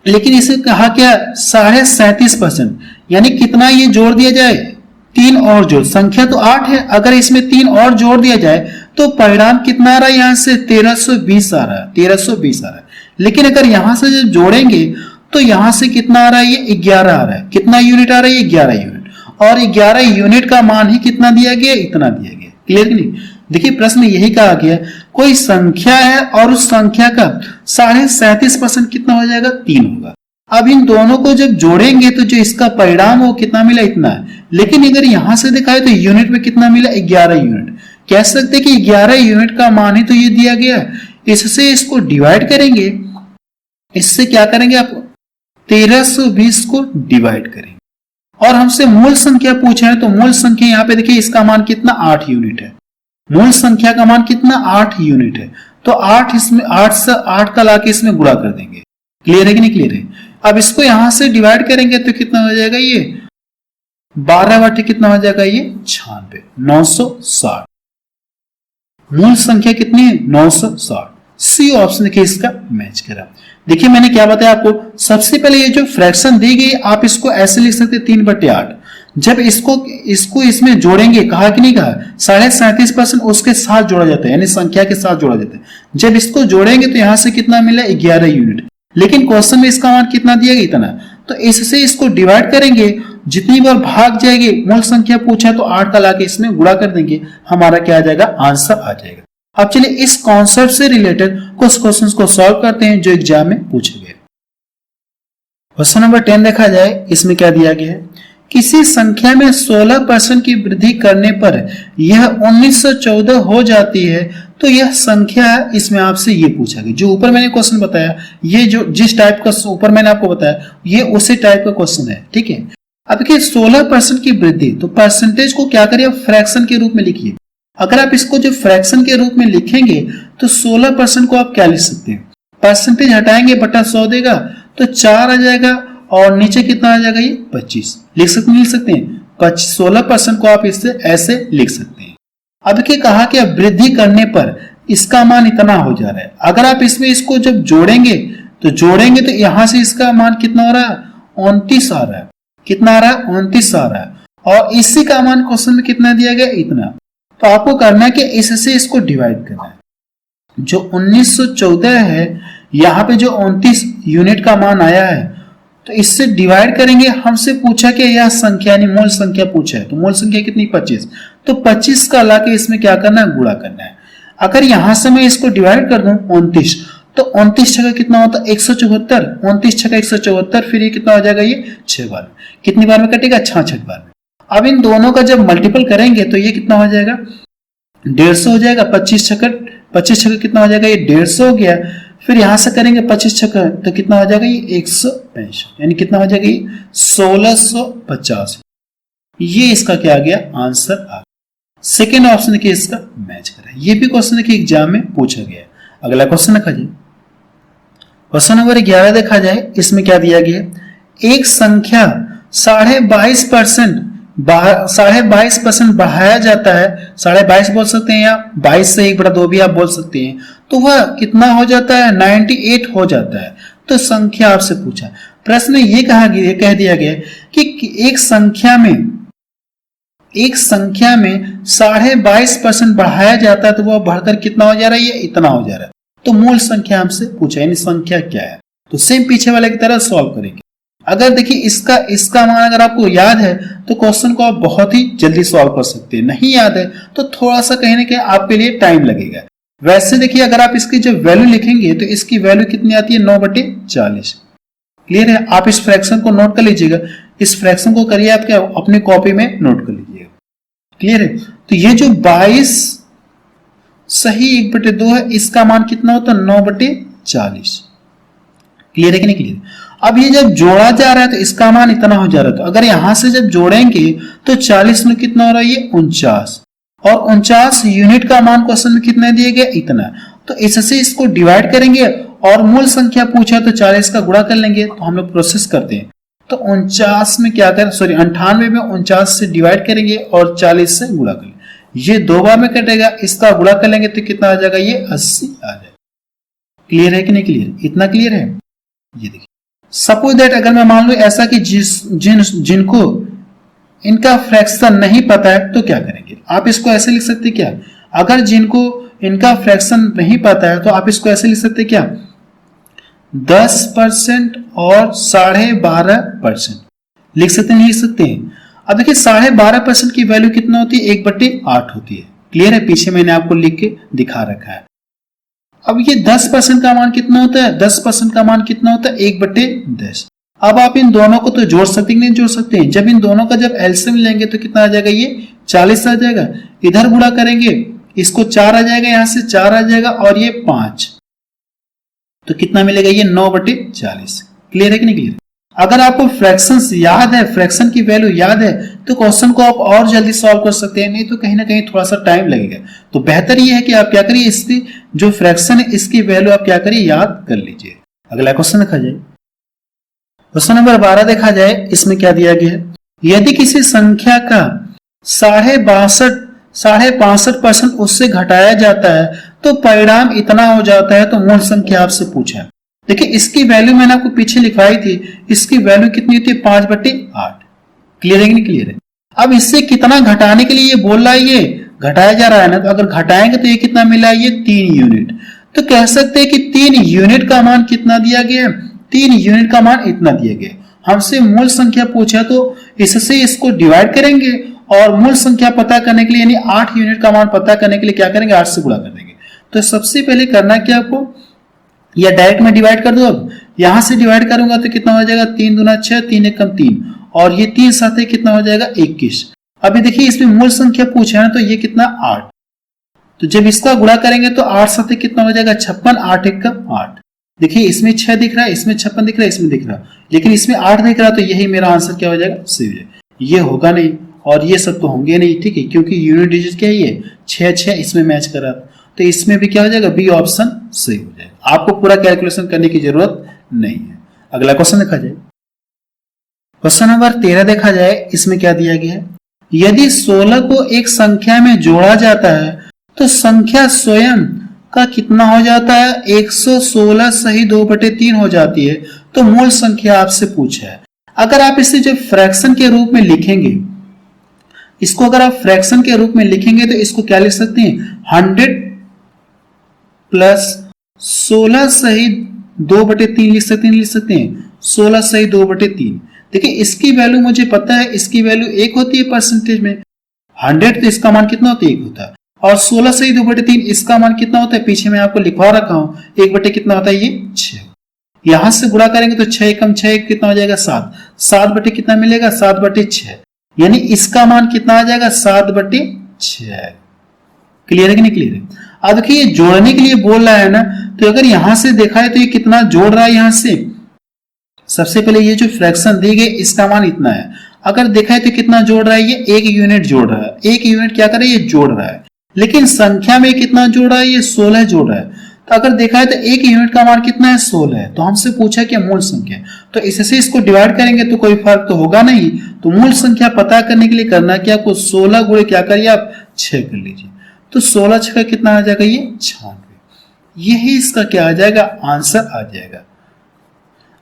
[SPEAKER 1] लेकिन इसे कहा क्या, 37.5%, यानी कितना ये जोड़ दिया जाए, 3 और जोड़। संख्या तो 8 है, अगर इसमें 3 और जोड़ दिया जाए तो परिणाम कितना आ रहा है, यहां से 1320 आ रहा है, 1320 आ रहा है। लेकिन अगर यहां से जब जोड़ेंगे तो यहां से कितना आ रहा है, ये 11 आ रहा है। कितना यूनिट आ रहा है, ये 11 यूनिट। और 11 यूनिट का मान ही कितना दिया गया, इतना दिया गया। क्लियर कि नहीं? देखिए प्रश्न में यही कहा गया, कोई संख्या है और उस संख्या का 37.5% कितना हो जाएगा, 3 होगा। अब इन दोनों को जब जोड़ेंगे तो जो इसका परिणाम हो कितना मिला, इतना है। लेकिन अगर यहां से दिखाए तो यूनिट में कितना मिला, 11 यूनिट। कह सकते कि 11 यूनिट का मान ही तो ये दिया गया है। इससे इसको डिवाइड करेंगे, इससे क्या करेंगे आप, 1320 को डिवाइड करेंगे। और हमसे मूल संख्या पूछे हैं तो मूल संख्या यहां पे देखिए इसका मान कितना, 8 यूनिट है। मूल संख्या का मान कितना, 8 यूनिट है। तो 8 इसमें 8 से 8 का लाके इसमें गुणा कर देंगे। क्लियर है कि नहीं क्लियर है? अब इसको यहां से डिवाइड करेंगे तो कितना हो जाएगा, ये 12/, कितना हो जाएगा, ये 96, 960। मूल संख्या कितनी है, 960। सी ऑप्शन देखिए इसका मैच करा। देखिए मैंने क्या बताया आपको, सबसे पहले ये जो फ्रैक्शन दी गई आप इसको ऐसे लिख सकते 3/8। जब इसको इसमें जोड़ेंगे, कहा कि नहीं कहा, 37.5% उसके साथ जोड़ा जाता है, यानी संख्या के साथ जोड़ा जाता है। जब इसको जोड़ेंगे तो यहां से कितना मिला, 11 यूनिट। लेकिन क्वेश्चन में इसका मान कितना दिया गया, इतना। तो इससे इसको डिवाइड करेंगे, जितनी बार भाग जाएगी, मूल संख्या पूछा तो 8 का लाके इसमें गुणा कर देंगे, हमारा क्या आ जाएगा, आंसर आ जाएगा। अब चलिए इस कॉन्सेप्ट से रिलेटेड कुछ क्वेश्चंस को सॉल्व करते हैं जो एग्जाम में पूछे गए। क्वेश्चन नंबर 10 देखा जाए, इसमें क्या दिया गया है, किसी संख्या में 16% की वृद्धि करने पर यह 1914 हो जाती है तो यह संख्या है। इसमें आपसे ये पूछा गया, जो ऊपर मैंने क्वेश्चन बताया, ये जो जिस टाइप का ऊपर मैंने आपको बताया ये उसी टाइप का क्वेश्चन है। ठीक है, अब देखिए 16% की वृद्धि, तो परसेंटेज को क्या करिए, फ्रैक्शन के रूप में लिखिए। अगर आप इसको जो फ्रैक्शन के रूप में लिखेंगे तो 16% को आप क्या लिख सकते हैं, परसेंटेज हटाएंगे बटा 100 देगा तो 4 आ जाएगा और नीचे कितना आ जाएगा, ये 25 लिख सकते हैं। 16% को आप इससे ऐसे लिख सकते हैं। अब देखिए कहा कि वृद्धि करने पर इसका मान इतना हो जा रहा है। अगर आप इसमें इसको जब जोड़ेंगे तो यहां से इसका मान कितना हो रहा है, 29 आ रहा है। कितना आ रहा है, 29 आ रहा है। और इसी का मान क्वेश्चन में कितना दिया गया, इतना। तो आपको करना है कि इससे इसको डिवाइड करना है। जो 1914 है यहाँ पे जो 29 यूनिट का मान आया है तो इससे डिवाइड करेंगे। हमसे पूछा कि यह संख्या यानी मूल संख्या पूछा है, तो मूल संख्या कितनी 25, तो 25 का लाके इसमें क्या करना है, गुणा करना है। अगर यहां से मैं इसको डिवाइड कर दूं 29, तो 29 छका कितना होता है 174, 29 छका 174, फिर ये कितना हो जाएगा, ये 6 बार में, कितनी बार में कटेगा, 66 बार में। अब इन दोनों का जब मल्टीपल करेंगे तो ये कितना हो जाएगा, 150 हो जाएगा। 25 छका कितना हो जाएगा, ये 150 हो गया। फिर यहां से करेंगे 25 छका तो कितना हो जाएगा, ये 165, यानी कितना हो जाएगा, ये 1650। ये इसका क्या आ गया, आंसर आ गया। सेकेंड ऑप्शन देखिए इसका मैच कर रहा है। ये भी क्वेश्चन देखिए एग्जाम में पूछा गया है। अगला क्वेश्चन देखा जाए, क्वेश्चन नंबर 11 देखा जाए। इसमें क्या दिया गया, एक संख्या 22.5% बढ़ाया जाता है, 22.5 बोल सकते हैं या 22 से 1/2 भी आप बोल सकते हैं, तो वह कितना हो जाता है, 98 हो जाता है। तो संख्या आपसे पूछा, प्रश्न में ये कह दिया गया कि एक संख्या में 22.5% बढ़ाया जाता है तो वह बढ़कर कितना हो जा रहा है, ये इतना हो जा रहा है। तो मूल संख्या हमसे पूछा, यानी संख्या क्या है। तो सेम पीछे वाले की तरह सॉल्व करेंगे। अगर देखिए इसका मान अगर आपको याद है तो क्वेश्चन को आप बहुत ही जल्दी सॉल्व कर सकते हैं, नहीं याद है तो थोड़ा सा कहीं ना कहीं आपके लिए टाइम लगेगा। वैसे देखिए अगर आप इसकी जो वैल्यू लिखेंगे तो इसकी वैल्यू कितनी आती है, 9/40। क्लियर है, आप इस फ्रैक्शन को नोट कर लीजिएगा, इस फ्रैक्शन को करिए आप क्या अपनी कॉपी में नोट कर लीजिएगा। क्लियर है, तो ये जो 22 सही 1/2 है, इसका मान कितना होता है, 9/40। क्लियर है कि नहीं क्लियर। अब ये जब जोड़ा जा रहा है तो इसका मान इतना हो जा रहा है, तो अगर यहां से जब जोड़ेंगे तो 40 में कितना हो रहा है, ये 49, और 49 यूनिट का मान क्वेश्चन में कितना दिया गया, इतना। तो इससे इसको डिवाइड करेंगे और मूल संख्या पूछा तो 40 का गुणा कर लेंगे। तो हम लोग प्रोसेस करते हैं, तो 49 में क्या करें, 98 में 49 से डिवाइड करेंगे और 40 से गुणा करेंगे। ये 2 बार में कटेगा, इसका गुणा कर लेंगे तो कितना आ जाएगा, ये 80 आ जाएगा। क्लियर है कि नहीं क्लियर, इतना क्लियर है। ये देखिए सपोज दैट अगर मैं मान लूं ऐसा कि जिनको इनका फ्रैक्शन नहीं पता है तो क्या करेंगे, आप इसको ऐसे लिख सकते क्या, अगर जिनको इनका फ्रैक्शन नहीं पता है तो आप इसको ऐसे लिख सकते क्या, 10% और 12.5% लिख सकते नहीं लिख सकते हैं। अब देखिए 12.5% की वैल्यू कितना होती है, 1/8 होती है। क्लियर है, पीछे मैंने आपको लिख के दिखा रखा है। अब ये 10% का मान कितना होता है, 10% का मान कितना होता है, 1/10। अब आप इन दोनों को तो जोड़ सकते नहीं जोड़ सकते हैं, जब इन दोनों का जब एलसीएम लेंगे तो कितना आ जाएगा, ये 40 आ जाएगा। इधर गुणा करेंगे इसको 4 आ जाएगा, यहां से 4 आ जाएगा और ये 5, तो कितना मिलेगा, ये 9/40। क्लियर है कि नहीं क्लियर। अगर आपको फ्रैक्शंस याद है, फ्रैक्शन की वैल्यू याद है तो क्वेश्चन को आप और जल्दी सॉल्व कर सकते हैं, नहीं तो कहीं ना कहीं थोड़ा सा टाइम लगेगा। तो बेहतर ये है कि आप क्या करिए, इसकी जो फ्रैक्शन है इसकी वैल्यू आप क्या करिए, याद कर लीजिए। अगला क्वेश्चन देखा जाए, क्वेश्चन नंबर 12 देखा जाए। इसमें क्या दिया गया है, यदि किसी संख्या का 65% उससे घटाया जाता है तो परिणाम इतना हो जाता है, तो मूल संख्या आपसे पूछा है। देखिए इसकी वैल्यू मैंने आपको पीछे लिखवाई थी, इसकी वैल्यू कितनी होती है, 5/8। क्लियर है कि नहीं क्लियर है। अब इससे कितना घटाने के लिए ये बोल रहा है, ये घटाया जा रहा है ना, तो अगर घटाएंगे तो ये कितना मिला है, ये 3 यूनिट। तो कह सकते हैं कि 3 यूनिट का मान कितना दिया गया, 3 यूनिट का मान इतना दिया गया। हमसे मूल संख्या पूछा तो इससे इसको डिवाइड करेंगे और मूल संख्या पता करने के लिए यानी 8 यूनिट का मान पता करने के लिए क्या करेंगे, 8 से गुणा कर देंगे। तो सबसे पहले करना क्या आपको, या डायरेक्ट में डिवाइड कर दो। अब यहां से डिवाइड करूंगा तो कितना हो जाएगा, 3 दूना 6, 3 एकम 3, और ये 3 साथ कितना हो जाएगा, 21। अभी देखिए इसमें मूल संख्या पूछा है ना, तो ये कितना 8, तो जब इसका गुणा करेंगे तो 8 साथ कितना हो जाएगा, 56, 8 एकम 8। देखिए इसमें 6 दिख रहा है, इसमें 56 दिख रहा है, इसमें दिख रहा है, लेकिन इसमें 8 दिख रहा है, तो यही मेरा आंसर क्या हो जाएगा, सही हो जाएगा। ये होगा नहीं और ये सब तो होंगे नहीं, ठीक है, क्योंकि यूनिट डिजिट क्या है, ये 6 इसमें मैच कर रहा था, तो इसमें भी क्या हो जाएगा, बी ऑप्शन सही हो जाएगा। आपको पूरा कैलकुलेशन करने की जरूरत नहीं है। अगला क्वेश्चन देखा जाए, क्वेश्चन नंबर 13 देखा जाए। इसमें क्या दिया गया है, यदि 16 को एक संख्या में जोड़ा जाता है तो संख्या स्वयं का कितना हो जाता है, 116 सही 2/3 हो जाती है। तो मूल संख्या आपसे पूछा है। अगर आप इसे जो फ्रैक्शन के रूप में लिखेंगे, इसको अगर आप फ्रैक्शन के रूप में लिखेंगे तो इसको क्या लिख सकते हैं, 100 प्लस 16 सही 2/3 लिख सकते हैं। 16 सही 2/3। देखिए इसकी वैल्यू मुझे पता है, इसकी वैल्यू 1 होती है परसेंटेज में। 100 तो इसका मान कितना होता है, 1 होता है। और 16 सही 2/3 इसका मान कितना होता है, पीछे मैं आपको लिखवा रखा हूं। 1 बटे कितना होता है, ये 6। यहां से गुणा करेंगे तो 6 कम 6 कितना हो जाएगा, 7। 7 बटे कितना मिलेगा, 7/6। यानी इसका मान कितना आ जाएगा, 7/6। क्लियर है कि नहीं क्लियर है? अब देखिए ये जोड़ने के लिए बोल रहा है ना, तो अगर यहां से देखा है तो ये कितना जोड़ रहा है, यहां से सबसे पहले ये जो फ्रैक्शन दी गई इसका मान इतना है। अगर देखा है तो कितना जोड़ रहा है, ये 1 यूनिट जोड़ रहा है। 1 यूनिट क्या कर रहा है, ये जोड़ रहा है। लेकिन संख्या में कितना जोड़ रहा है, ये 16 जोड़ रहा है। तो अगर देखा है तो 1 यूनिट का मान कितना है, 16 है। तो हमसे पूछा कि मूल संख्या, तो इससे इसको डिवाइड करेंगे तो कोई फर्क तो होगा नहीं। तो मूल संख्या पता करने के लिए करना क्या, आपको 16 गुणे क्या करिए आप, 6 कर लीजिए। तो 16 6 का कितना आ जाएगा, ये 96। यही इसका क्या आ जाएगा, आंसर आ जाएगा।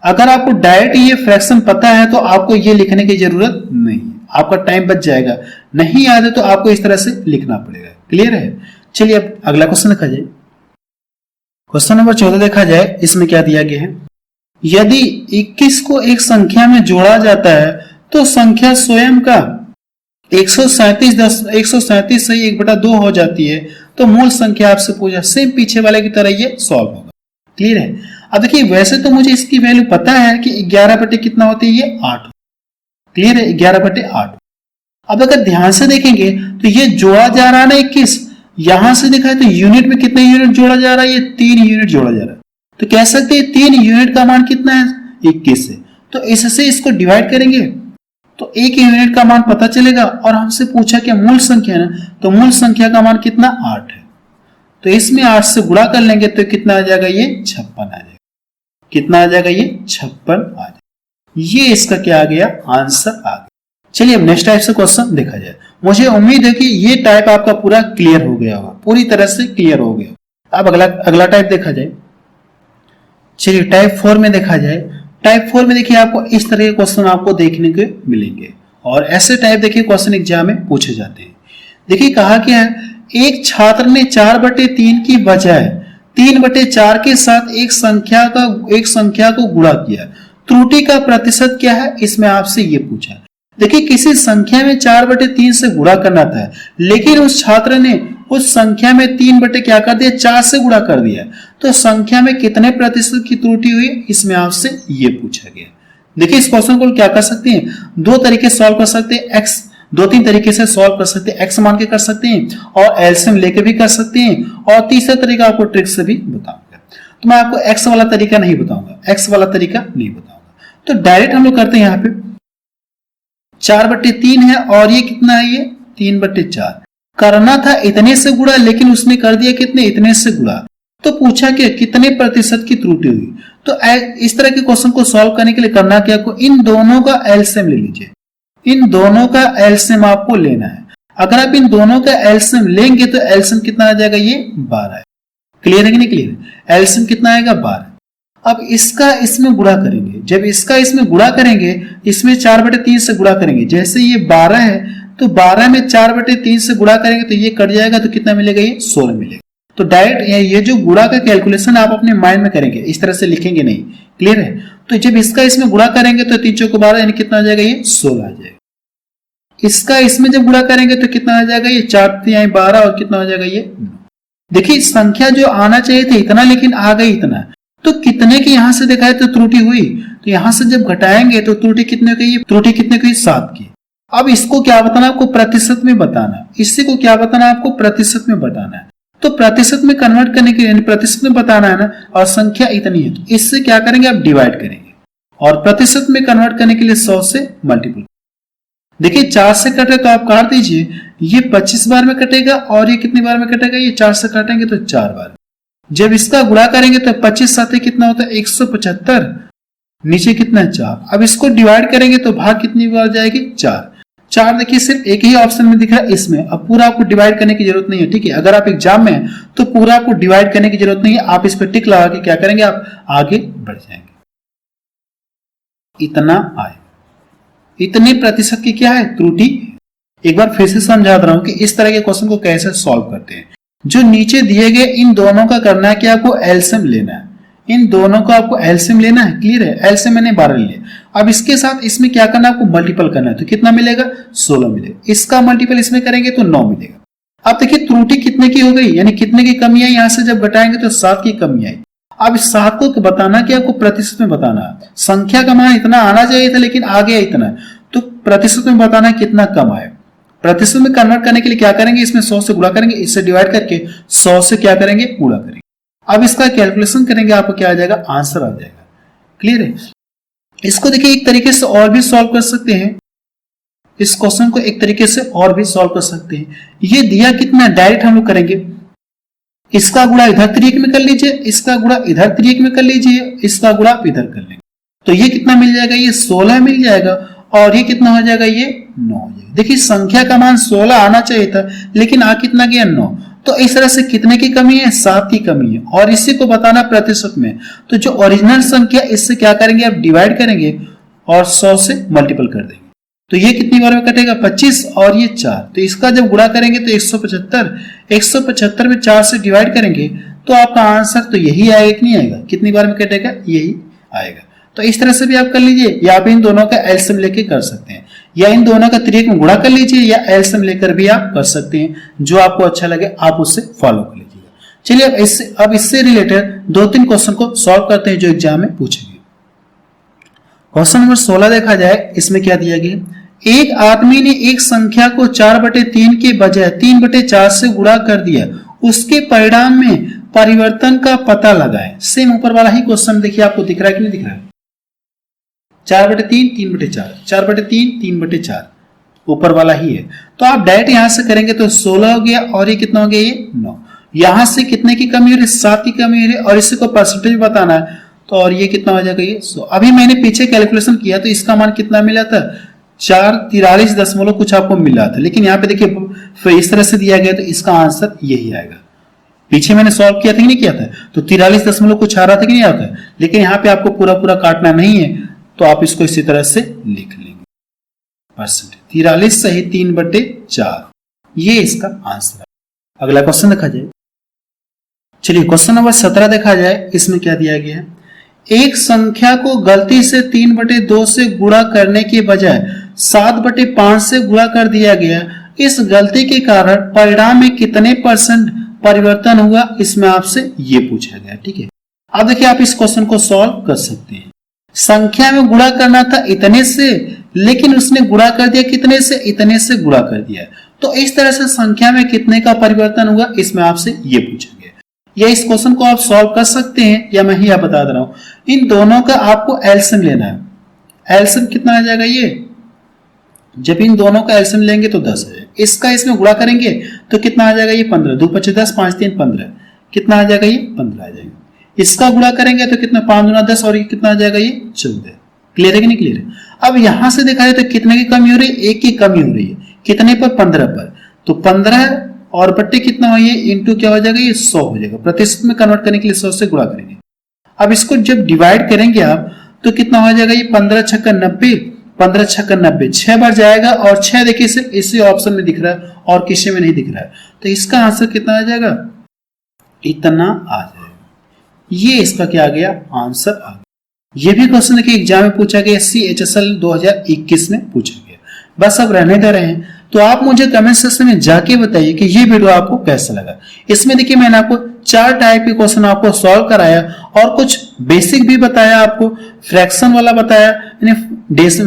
[SPEAKER 1] अगर आपको डायरेक्ट ये फ्रैक्शन पता है तो आपको ये लिखने की जरूरत नहीं है, आपका टाइम बच जाएगा। नहीं याद है तो आपको इस तरह से लिखना पड़ेगा। क्लियर है? चलिए अब अगला क्वेश्चन देखा जाए। क्वेश्चन नंबर 14 देखा जाए। इसमें क्या दिया गया है, यदि 21 को एक संख्या में जोड़ा जाता है तो संख्या स्वयं का 137 सही 1/2 हो जाती है। तो मूल संख्या आपसे पूछा, सेम पीछे वाले की तरह ये सॉल्व होगा। क्लियर है? अब देखिए वैसे तो मुझे इसकी वैल्यू पता है कि 11 बटे कितना होती है, ये 8। क्लियर है? 11/8। अब अगर ध्यान से देखेंगे तो ये जोड़ा जा रहा है ना 21, यहां से देखा है तो यूनिट में कितने यूनिट जोड़ा जा रहा है, ये 3 यूनिट जोड़ा जा रहा है। तो कह सकते हैं 3 यूनिट का मान कितना है, 21 है। तो इससे इसको डिवाइड करेंगे तो 1 यूनिट का मान पता चलेगा। और हमसे पूछा कि मूल संख्या है ना, तो मूल संख्या का मान कितना, 8 है। तो इसमें 8 से गुणा कर लेंगे तो कितना आ जाएगा, ये 56 आ जाएगा। कितना आ जाएगा, ये 56 आ जाएगा। ये इसका क्या आ गया, आंसर आ गया। चलिए अब नेक्स्ट टाइप से क्वेश्चन देखा जाए। मुझे उम्मीद है कि ये टाइप आपका पूरा क्लियर हो गया होगा, पूरी तरह से क्लियर हो गया। अब अगला टाइप देखा जाए। चलिए टाइप 4 में देखा जाए। टाइप 4 में देखिए आपको इस तरह के क्वेश्चन आपको देखने को मिलेंगे और ऐसे टाइप देखिए क्वेश्चन एग्जाम में पूछे जाते हैं। देखिए कहा क्या है, एक छात्र ने 4/3 की बजाय 3/4 के साथ एक संख्या को गुणा किया। त्रुटि का प्रतिशत क्या है, इसमें आपसे ये पूछा। देखिए किसी संख्या में 4/3 से गुणा करना था, लेकिन उस छात्र ने उस संख्या में 4 से गुणा कर दिया। तो संख्या में कितने प्रतिशत की त्रुटि हुई, इसमें आपसे ये पूछा गया। देखिए इस क्वेश्चन को क्या कर सकते हैं, 2 तरीके से सॉल्व कर सकते हैं। एक्स 2-3 तरीके से सॉल्व कर सकते हैं। एक्स मान के कर सकते हैं और एलसीएम लेके भी कर सकते हैं, और तीसरा तरीका आपको ट्रिक से भी बताऊंगा। तो मैं आपको एक्स वाला तरीका नहीं बताऊंगा, तो डायरेक्ट हम लोग करते हैं। यहाँ पे 4/3 है और ये कितना है, ये 3/4। करना था इतने से गुणा, लेकिन उसने कर दिया कितने, इतने से गुणा। तो पूछा कि कितने प्रतिशत की त्रुटि हुई। तो इस तरह के क्वेश्चन को सॉल्व करने के लिए करना क्या, आपको इन दोनों का एलसीएम ले लीजिए। इन दोनों का एलसीएम आपको लेना है। अगर आप इन दोनों का एलसीएम लेंगे तो एलसीएम कितना आ जाएगा, ये 12 है। क्लियर है कि नहीं क्लियर? एलसीएम कितना आएगा, 12। अब इसका इसमें गुणा करेंगे। जब इसका इसमें गुणा करेंगे, इसमें 4/3 से गुणा करेंगे। जैसे ये 12 है तो 12 में 4/3 से गुणा करेंगे तो ये कट जाएगा, तो कितना मिलेगा, ये 16 मिलेगा। तो डायरेक्ट ये जो गुणा का कैलकुलेशन आप अपने माइंड में करेंगे, इस तरह से लिखेंगे नहीं। क्लियर है? तो जब इसका इसमें गुणा करेंगे तो 3 चौको 12 यानी कितना आ जाएगा, ये 16 आ जाएगा। इसका इसमें जब गुणा करेंगे तो कितना आ जाएगा, ये 4 12 और कितना आ जाएगा, ये 9। देखिए संख्या जो आना चाहिए था इतना, लेकिन आ गई इतना। तो कितने की यहां से देखा है तो त्रुटि हुई, तो यहां से जब घटाएंगे तो त्रुटि कितने की, त्रुटि कितने की, 7 की। अब इसको क्या बताना, आपको प्रतिशत में बताना। इसी को क्या बताना, आपको प्रतिशत में बताना है। तो प्रतिशत में कन्वर्ट करने के लिए प्रतिशत में बताना है ना, और संख्या इतनी है, तो इससे क्या करेंगे, आप डिवाइड करेंगे। और प्रतिशत में कन्वर्ट करने के लिए 100 से मल्टीपल। देखिए 4 से कटे तो आप काट दीजिए, ये 25 बार में कटेगा और ये कितनी बार में कटेगा, ये 4 से काटेंगे तो 4 बार। जब इसका गुणा करेंगे तो 25 साथ कितना होता है, 175। नीचे कितना है, 4। अब इसको डिवाइड करेंगे तो भाग कितनी बार जाएगी, 4। 4 देखिए सिर्फ एक ही ऑप्शन में दिख रहा है इसमें। अब पूरा आपको डिवाइड करने की जरूरत नहीं है। ठीक है, अगर आप एग्जाम में हैं तो पूरा आपको डिवाइड करने की जरूरत नहीं है। आप इस पर टिक लगा के क्या करेंगे, आप आगे बढ़ जाएंगे। इतना आए, इतने प्रतिशत की क्या है, त्रुटि। एक बार फिर से समझा रहा हूं कि इस तरह के क्वेश्चन को कैसे सॉल्व करते हैं। जो नीचे दिए गए इन दोनों का करना है कि आपको एलसीएम लेना है। इन दोनों को आपको एलसीएम लेना है, क्लियर है। एलसीएम मैंने 12 लिया। अब इसके साथ इसमें क्या करना है, आपको मल्टीपल करना है, तो कितना मिलेगा 16 मिलेगा। इसका मल्टीपल इसमें करेंगे तो 9 मिलेगा। अब देखिए त्रुटि कितने की हो गई, यानी कितने की कमी आई, यहां से जब घटाएंगे तो 7 की कमी आई। अब इस 7 को बताना कि आपको प्रतिशत में बताना है। संख्या का मान इतना आना चाहिए था लेकिन आ गया इतना, तो प्रतिशत में बताना है कितना कम आया। प्रतिशत में कन्वर्ट करने के लिए क्या करेंगे, इसमें 100 से गुणा करेंगे, इससे डिवाइड करके 100 से क्या करेंगे, गुणा करेंगे। अब इसका कैलकुलेशन करेंगे, आपको क्या आ जाएगा, आंसर आ जाएगा। क्लियर है। इसको देखिए एक तरीके से और भी सॉल्व कर सकते हैं, इस क्वेश्चन को एक तरीके से और भी सॉल्व कर सकते हैं। ये दिया कितना, डायरेक्ट हम लोग करेंगे, इसका गुणा इधर तिर्यक में कर लीजिए, इसका गुणा इधर तिर्यक में कर लीजिए, इसका गुणा आप इधर कर लेंगे, तो ये कितना मिल जाएगा, ये 16 मिल जाएगा, और ये कितना हो जाएगा, ये 9 हो जाएगा। देखिए संख्या का मान 16 आना चाहिए था लेकिन आ कितना गया, 9। तो इस तरह से कितने की कमी है, 7 की कमी है, और इसी को बताना प्रतिशत में। तो जो ओरिजिनल संख्या, इससे क्या करेंगे, आप डिवाइड करेंगे और 100 से मल्टीपल कर देंगे, तो ये कितनी बार में कटेगा, 25, और ये 4। तो इसका जब गुणा करेंगे तो 175 में 4 से डिवाइड करेंगे तो आपका आंसर तो यही आएगा कि नहीं आएगा, कितनी बार में कटेगा, यही आएगा। तो इस तरह से भी आप कर लीजिए, या आप इन दोनों का एलसीएम लेके कर सकते हैं, या इन दोनों का तिर्यक में गुणा कर लीजिए, या एलसीएम लेकर भी आप कर सकते हैं, जो आपको अच्छा लगे आप उससे फॉलो कर लीजिएगा। चलिए अब इससे रिलेटेड 2-3 क्वेश्चन को सॉल्व करते हैं जो एग्जाम में पूछेंगे। क्वेश्चन नंबर 16 देखा जाए, इसमें क्या दिया गया, एक आदमी ने एक संख्या को 4/3 के बजाय 3/4 से गुणा कर दिया, उसके परिणाम में परिवर्तन का पता लगाएं। सेम ऊपर वाला ही क्वेश्चन देखिए, आपको दिख रहा है कि नहीं दिख रहा है, 4/3 3/4, 4/3 3/4 ऊपर वाला ही है। तो आप डायरेक्ट यहां से करेंगे तो 16 हो गया, और ये कितना हो गया, ये 9। यहां से कितने की कमी हो रही है, 7 की कमी हो रही है, और इसी को परसेंटेज बताना है, तो और ये कितना हो जाएगा, ये 100। अभी मैंने पीछे कैलकुलेशन किया तो इसका मान कितना मिला था, 443 दशमलव कुछ आपको मिला था, लेकिन यहाँ पे देखिए इस तरह से दिया गया तो इसका आंसर यही आएगा। पीछे मैंने सॉल्व किया था कि नहीं किया था, तो 43 दशमलव कुछ आ रहा था कि नहीं आता, लेकिन यहाँ पे आपको पूरा पूरा काटना नहीं है, तो आप इसको इसी तरह से लिख लेंगे, परसेंट 43 सही 3/4, ये इसका आंसर है। अगला क्वेश्चन देखा जाए, चलिए क्वेश्चन नंबर 17 देखा जाए, इसमें क्या दिया गया है, एक संख्या को गलती से 3/2 से गुणा करने के बजाय 7/5 से गुणा कर दिया गया, इस गलती के कारण परिणाम में कितने % परिवर्तन हुआ, इसमें आपसे ये पूछा गया। ठीक है, अब देखिए आप इस क्वेश्चन को सॉल्व कर सकते हैं। संख्या में गुणा करना था इतने से, लेकिन उसने गुणा कर दिया कितने से, इतने से गुणा कर दिया, तो इस तरह से संख्या में कितने का परिवर्तन हुआ, इसमें आपसे ये पूछा गया। या इस क्वेश्चन को आप सॉल्व कर सकते हैं, या मैं ही आप बता दे रहा हूं, इन दोनों का आपको एलसीएम लेना है। एलसीएम कितना आ जाएगा, ये जब इन दोनों का एलसीएम लेंगे तो 10 है, इसका इसमें गुणा करेंगे तो कितना आ जाएगा, ये 15, 2 5 10, 5 3 15, कितना आ जाएगा, ये 15 आ जाएगा। इसका गुणा करेंगे तो कितना, 5 दूना 10, और ये कितना आ जाएगा, ये 14। क्लियर है कि नहीं क्लियर है। अब यहां से देखा जाए तो कितने की कमी हो रही है, 1 की कमी हो रही है, कितने पर, 15 पर, तो 15 और बट्टे कितना हो, ये इंटू क्या हो जाएगा, ये 100 हो जाएगा। प्रतिशत में कन्वर्ट करने के लिए 100 से गुणा करेंगे। अब इसको जब डिवाइड करेंगे आप तो कितना हो जाएगा, ये 15 × 90, 15 × 90 6 बार जाएगा, और 6 देखिए सिर्फ इसी ऑप्शन में दिख रहा है और किसी में नहीं दिख रहा है, तो इसका आंसर कितना आ जाएगा, इतना आ जाएगा। ये इसका क्या आ गया, आंसर आ गया। ये भी क्वेश्चन देखिए एग्जाम में पूछा गया, CHSL 2021 में पूछा गया। बस अब रहने दे रहे हैं, तो आप मुझे कमेंट सेक्शन में जाके बताइए कि ये वीडियो आपको कैसा लगा। इसमें देखिए मैंने आपको 4 टाइप के क्वेश्चन आपको सॉल्व कराया, और कुछ बेसिक भी बताया, आपको फ्रैक्शन वाला बताया, यानी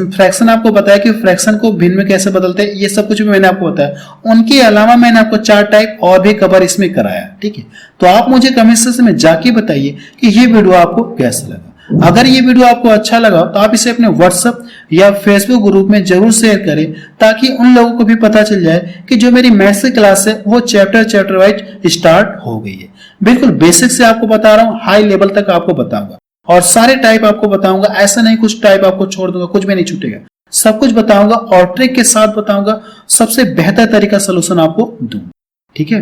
[SPEAKER 1] फ्रैक्शन आपको बताया कि फ्रैक्शन को भिन्न में कैसे बदलते हैं, ये सब कुछ भी मैंने आपको बताया। उनके अलावा मैंने आपको 4 टाइप और भी कवर इसमें कराया। ठीक है, तो आप मुझे कमेंट सेक्शन में जाके बताइए कि ये वीडियो आपको कैसा लगा। अगर ये वीडियो आपको अच्छा लगा तो आप इसे अपने व्हाट्सएप या फेसबुक ग्रुप में जरूर शेयर करें, ताकि उन लोगों को भी पता चल जाए कि जो मेरी मैथ्स की क्लास है वो चैप्टर वाइज स्टार्ट हो गई है। बिल्कुल बेसिक से आपको बता रहा हूँ, हाई लेवल तक आपको बताऊंगा, और सारे टाइप आपको बताऊंगा। ऐसा नहीं कुछ टाइप आपको छोड़ दूंगा, कुछ भी नहीं छूटेगा, सब कुछ बताऊंगा और ट्रिक के साथ बताऊंगा, सबसे बेहतर तरीका सोल्यूशन आपको दूंगा। ठीक है।